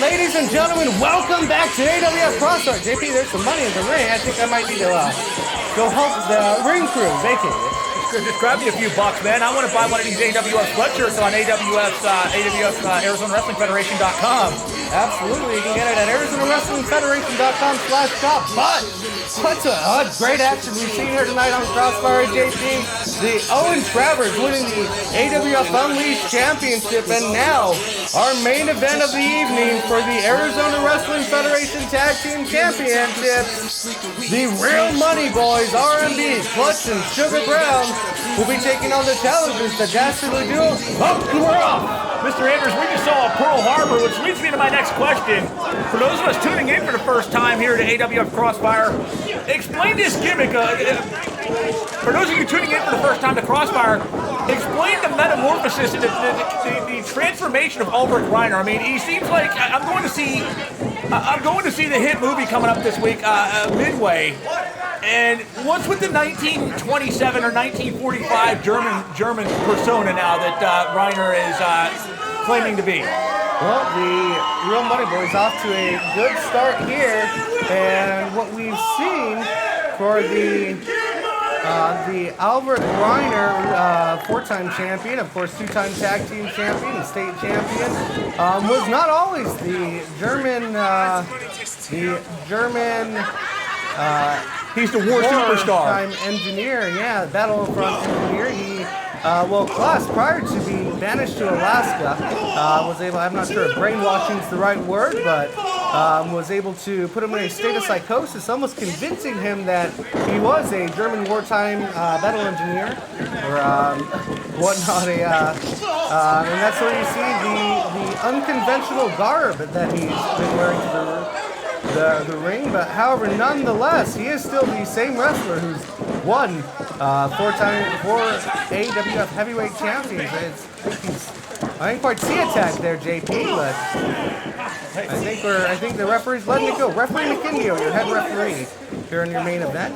Ladies and gentlemen, welcome back to AWF Crossfire. JP, there's some money in the ring. I think I might need to go help the ring crew vacate it. Just grab me a few bucks, man. I want to buy one of these AWF sweatshirts on AWF Arizona Wrestling Federation.com. Absolutely, you can get it at ArizonaWrestlingFederation.com/shop. But what's a great action we've seen here tonight on Crossfire, JP. The Owen Travers winning the AWF Unleashed Championship, and now our main event of the evening for the Arizona Wrestling Federation Tag Team Championships. The Real Money Boys, RMB, Clutch and Sugar Brown, will be taking on the challengers, the Dastardly duo. And we're off. Mr. Anders, we just saw Pearl Harbor, which leads me to my next question. For those of us tuning in for the first time here to AWF Crossfire, explain this gimmick. For those of you tuning in for the first time to Crossfire, explain the metamorphosis and the transformation of Alvaric Reiner. I mean, he seems like I'm going to see the hit movie coming up this week, Midway. And what's with the 1927 or 1945 German persona now that Reiner is claiming to be? Well, the Real Money Boys off to a good start here, and what we've seen for the Alvaric Reiner, four-time champion, of course, two-time tag team champion and state champion, was not always the German. He's the war superstar. Time engineer, yeah, Battlefront engineer. He Well, CLAS, prior to being banished to Alaska, was able, I'm not sure if brainwashing is the right word, but was able to put him in a state of psychosis, almost convincing him that he was a German wartime battle engineer or whatnot. And that's where you see the unconventional garb that he's been wearing to the ring. But however, nonetheless, he is still the same wrestler who's won four AWF heavyweight champions. I didn't quite see a tag there, JP, but I think the referee's letting it go. Referee McKindio, your head referee here in your main event.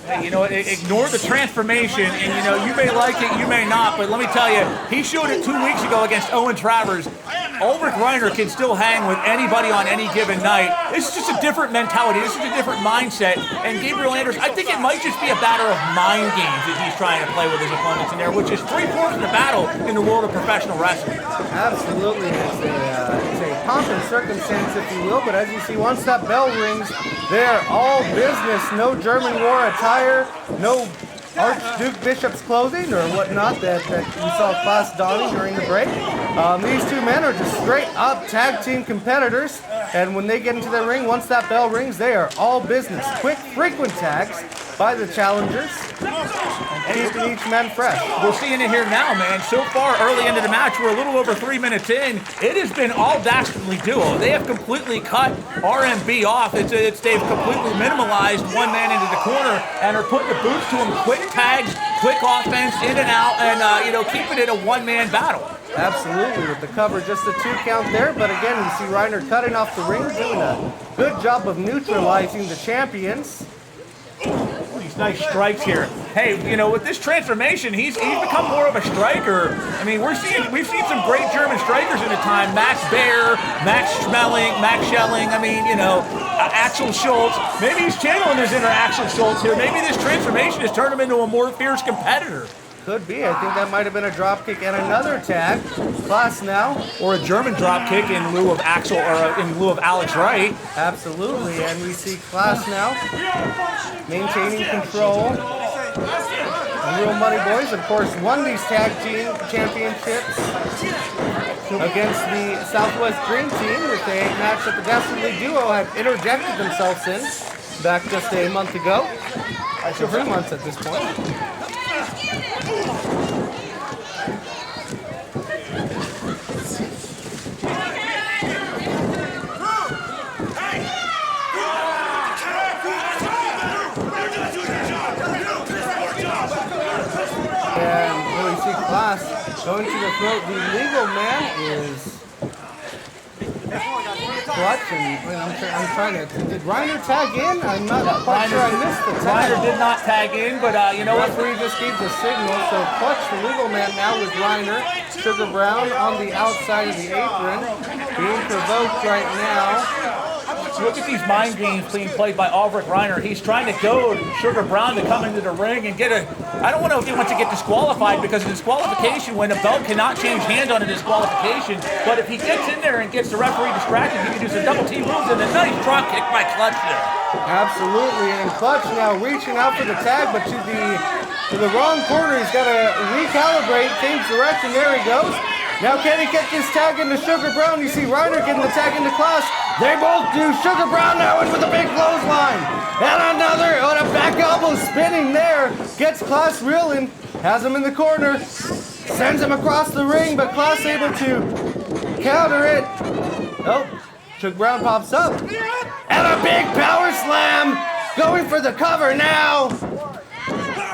Hey, you know, ignore the transformation, and you know, you may like it, you may not, but let me tell you, he showed it 2 weeks ago against Owen Travers. Alvaric Reiner can still hang with anybody on any given night. This is just a different mentality. This is a different mindset. And Gabriel Anders, I think it might just be a matter of mind games that he's trying to play with his opponents in there, which is 3/4 of the battle in the world of professional wrestling. Absolutely. It's a pomp and circumstance, if you will. But as you see, once that bell rings, they're all business. No German war attire, no Archduke Bishop's clothing or whatnot that we saw CLAS donning during the break. These two men are just straight up tag team competitors, and when they get into the ring, once that bell rings, they are all business. Quick, frequent tags by the challengers, keeping each man fresh. We're seeing it here now, man. So far, early into the match, we're a little over 3 minutes in. It has been all Dastardly duo. They have completely cut RMB off. They've completely minimalized one man into the corner and are putting the boots to him. Quick tags, quick offense, in and out, and keeping it a one-man battle. Absolutely, with the cover, just a 2 count there. But again, we see Reiner cutting off the ring, doing a good job of neutralizing the champions. These nice strikes here. Hey, you know, with this transformation, he's become more of a striker. I mean, we've seen some great German strikers in the time. Max Baer, Max Schelling. I mean, you know, Axel Schultz. Maybe he's channeling his inner Axel Schultz here. Maybe this transformation has turned him into a more fierce competitor. Could be. I think that might have been a drop kick and another tag. CLAS now. Or a German drop kick in lieu of Axel, or in lieu of Alex Wright. Absolutely. And we see CLAS now maintaining control. The Real Money Boys, of course, won these tag team championships against the Southwest Dream Team with a match that the Dastardly duo had interjected themselves in back just a month ago. So 3 months at this point. And really see CLAS going to the throat. The legal man is clutch, and I'm trying to. Did Reiner tag in? I'm not quite sure. I missed the tag. Reiner did not tag in, but you know what? Referee just gave the signal. So Clutch, the legal man, now with Reiner. Sugar Brown on the outside of the apron, being provoked right now. Look at these mind games being played by Alvaric Reiner. He's trying to goad Sugar Brown to come into the ring and get a... I don't know if he wants to get disqualified, because of disqualification, when a belt cannot change hands on a disqualification, but if he gets in there and gets the referee distracted, he can do some double T moves and a nice drop kick by Clutch there. Absolutely, and Clutch now reaching out for the tag, but to the wrong corner. He's got to recalibrate, change direction. There he goes. Now can he get this tag into Sugar Brown? You see Reiner getting the tag into CLAS. They both do. Sugar Brown now in with a big clothesline. And another on a back elbow spinning there. Gets CLAS reeling. Has him in the corner. Sends him across the ring, but CLAS able to counter it. Oh, Sugar Brown pops up. And a big power slam. Going for the cover now.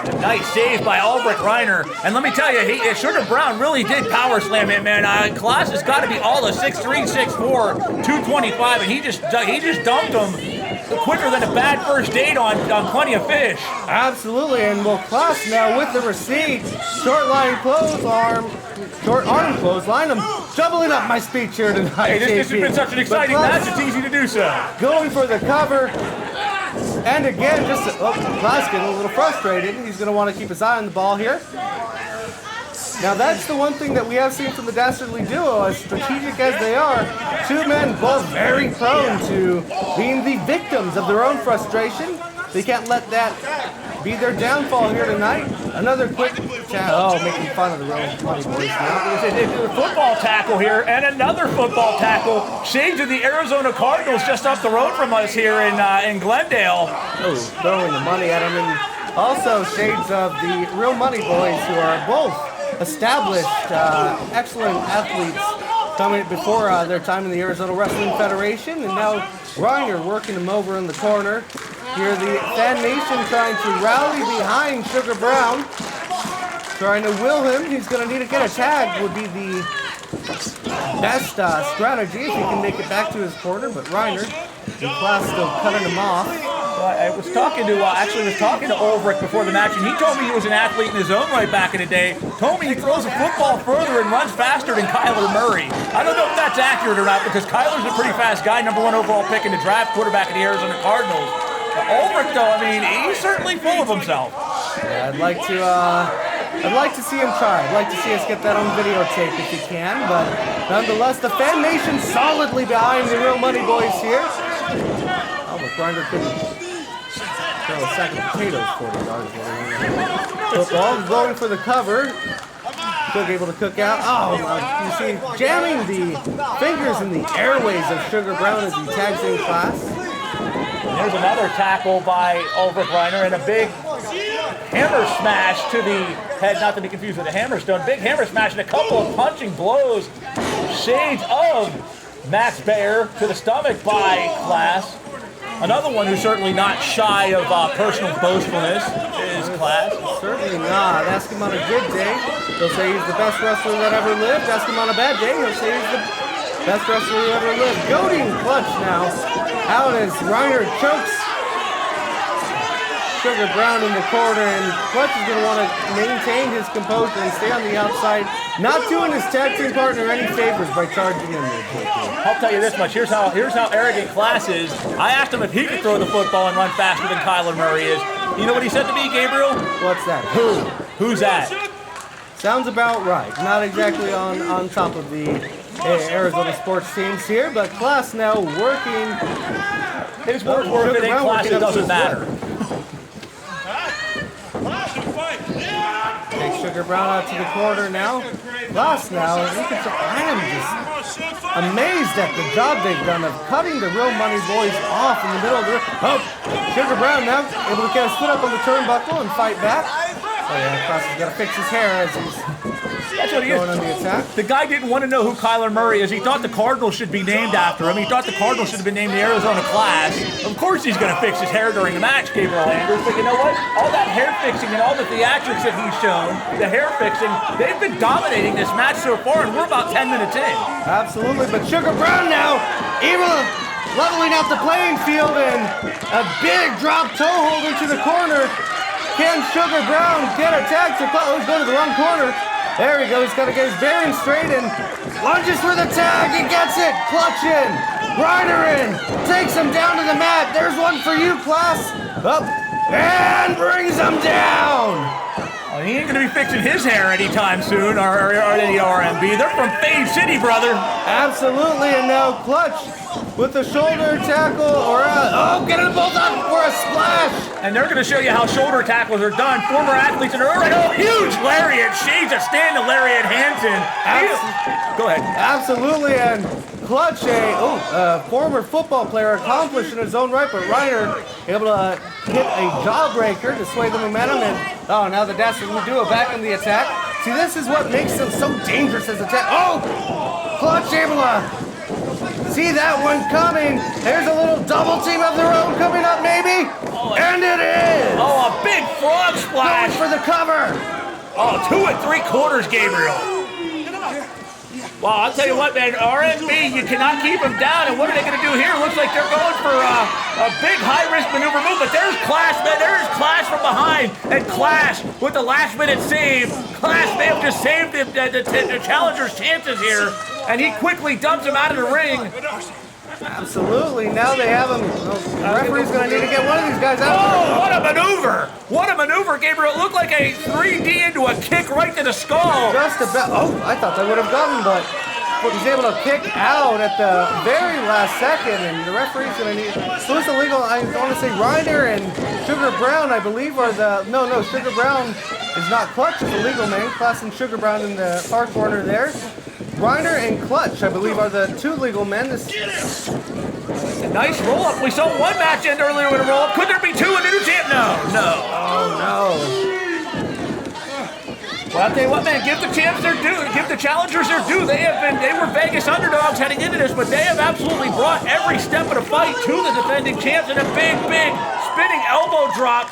A nice save by Alvaric Reiner. And let me tell you, Sugar Brown really did power slam him, man. CLAS has got to be all of 6'3", 6'4", 225, and he just dumped him quicker than a bad first date on Plenty of Fish. Absolutely, and well, CLAS now with the receipt. Short arm clothesline. I'm doubling up my speech here tonight. Hey, this has been such an exciting match, it's easy to do so. Going for the cover. And again, CLAS getting a little frustrated. He's going to want to keep his eye on the ball here. Now that's the one thing that we have seen from the Dastardly duo, as strategic as they are. Two men both very prone to being the victims of their own frustration. They can't let that be their downfall here tonight. Another quick chat. Oh, making fun of the real money boys now. It's a football tackle here, and another football tackle. Shades of the Arizona Cardinals just up the road from us here in Glendale. Oh, throwing the money at him. And also shades of the real money boys, who are both established, excellent athletes coming before their time in the Arizona Wrestling Federation. And now Reiner working him over in the corner. Here the Fan Nation trying to rally behind Sugar Brown. Trying to will him. He's going to need to get a tag would be the best strategy if he can make it back to his corner. But Reiner and CLAS still cutting him off. I was talking to Alvaric before the match, and he told me he was an athlete in his own right back in the day. Told me he throws a football further and runs faster than Kyler Murray. I don't know if that's accurate or not, because Kyler's a pretty fast guy, #1 overall pick in the draft, quarterback of the Arizona Cardinals. Alvaric, though, I mean, he's certainly full of himself. Yeah, I'd like to see him try. I'd like to see us get that on videotape if he can, but nonetheless, the Fan Nation solidly behind the real money boys here. Oh, but Reiner couldn't throw a sack of potatoes 40 yards. Football going for the cover. Still able to cook out. Oh, you see, jamming the fingers in the airways of Sugar Brown as he tags in CLAS. There's another tackle by Alvaric Reiner and a big hammer smash to the head, not to be confused with the Hammerstone. Big hammer smash and a couple of punching blows. Shades of Max Baer to the stomach by CLAS. Another one who's certainly not shy of personal boastfulness is CLAS. Certainly not. Ask him on a good day, he'll say he's the best wrestler that ever lived. Ask him on a bad day, he'll say he's the best wrestler who ever lived. Goading clutch now. Out as Reiner chokes Sugar Brown in the corner, and Clutch is going to want to maintain his composure and stay on the outside, not doing his tag team partner any favors by charging him. I'll tell you this much. Here's how arrogant CLAS is. I asked him if he could throw the football and run faster than Kyler Murray is. You know what he said to me, Gabriel? What's that? Who's that? Sounds about right. Not exactly on top of the Arizona sports teams here, but CLAS now working. His word's worth it, ain't CLAS, it doesn't matter. Take Sugar Brown out to the corner now. CLAS now. I am just amazed at the job they've done of cutting the real money boys off in the middle of the. Oh, Sugar Brown now able to get a split up on the turnbuckle and fight back. Oh yeah, CLAS has got to fix his hair as he's going on the attack. The guy didn't want to know who Kyler Murray is. He thought the Cardinals should be named after him. He thought the Cardinals should have been named the Arizona CLAS. Of course he's going to fix his hair during the match, Gabriel Andrews. But you know what? All that hair fixing and all the theatrics that he's shown, the hair fixing, they've been dominating this match so far, and we're about 10 minutes in. Absolutely, but Sugar Brown now, able leveling out the playing field, and a big drop toe hold into the corner. Can Sugar Brown get a tag to CLAS? Oh, he's going to the wrong corner. There he goes. He's got to get his bearings straight and lunges for the tag. He gets it. Clutch in. Reiner in. Takes him down to the mat. There's one for you, CLAS. Up and brings him down. Well, he ain't going to be fixing his hair anytime soon, or the RMB. They're from Fade City, brother. Absolutely, and now Clutch with the shoulder tackle, or get them both up for a splash. And they're going to show you how shoulder tackles are done. Former athletes in a right. Oh, huge lariat. Shades of stand lariat Hansen. Go ahead. Absolutely, and Clutch, a former football player, accomplished in his own right, but Reiner able to hit a jawbreaker to sway the momentum, and now the Dastardly duo back in the attack. See, this is what makes them so dangerous as attack. Oh, Clutch able to see that one coming. There's a little double team of their own coming up, maybe, and it is. Oh, a big frog splash for the cover. Oh, 2 3/4, Gabriel. Well, I'll tell you what, man, RMB, you cannot keep them down, and what are they going to do here? Looks like they're going for a big high-risk maneuver move, but there's CLAS, man, there's CLAS from behind, and CLAS with the last-minute save. CLAS may have just saved the challenger's chances here, and he quickly dumps him out of the ring. Absolutely, now they have him. The referee's going to need to get one of these guys out. Oh, what a maneuver! What a maneuver, Gabriel. It looked like a 3D into a kick right to the skull. Just about. Oh, I thought that would have gotten, but He's able to kick out at the very last second, and the referee's going to need. So it's illegal. I want to say Reiner and Sugar Brown, I believe, are the. No, Sugar Brown is not Clutch. It's a legal man. CLAS and Sugar Brown in the far corner there. Reiner and Clutch, I believe, are the two legal men. Nice roll up. We saw one match end earlier with a roll up. Could there be two in the new champ? No. Oh no. Well, I'll tell you what, man, give the champs their due, give the challengers their due. They were Vegas underdogs heading into this, but they have absolutely brought every step of the fight to the defending champs, and a big spinning elbow drop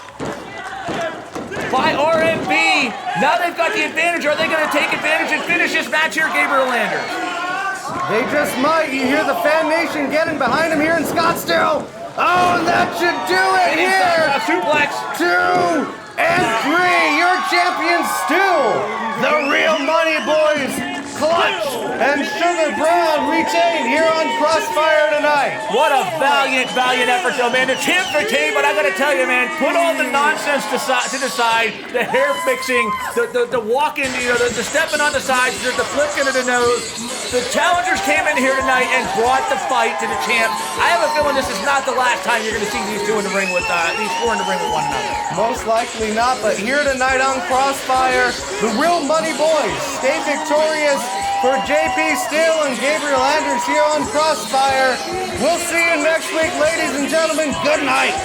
by RMB. Now they've got the advantage. Are they going to take advantage and finish this match here, Gabriel Landers? They just might. You hear the fan nation getting behind him here in Scottsdale. Oh, and that should do it here. A suplex. 2 and 3. Your champions still the Real Money Boys, Clutch and Sugar Brown, retain here on Crossfire tonight. What a valiant effort, though, man. The champs retained, but I got to tell you, man, put all the nonsense to the side, the hair fixing, the walking, the stepping on the sides, the flicking of the nose. The challengers came in here tonight and brought the fight to the champs. I have a feeling this is not the last time you're going to see these two in the ring with these four in the ring with one another. Most likely not, but here tonight on Crossfire, the Real Money Boys stay victorious for JP Steele and Gabriel Anders here on Crossfire. We'll see you next week, ladies and gentlemen. Good night.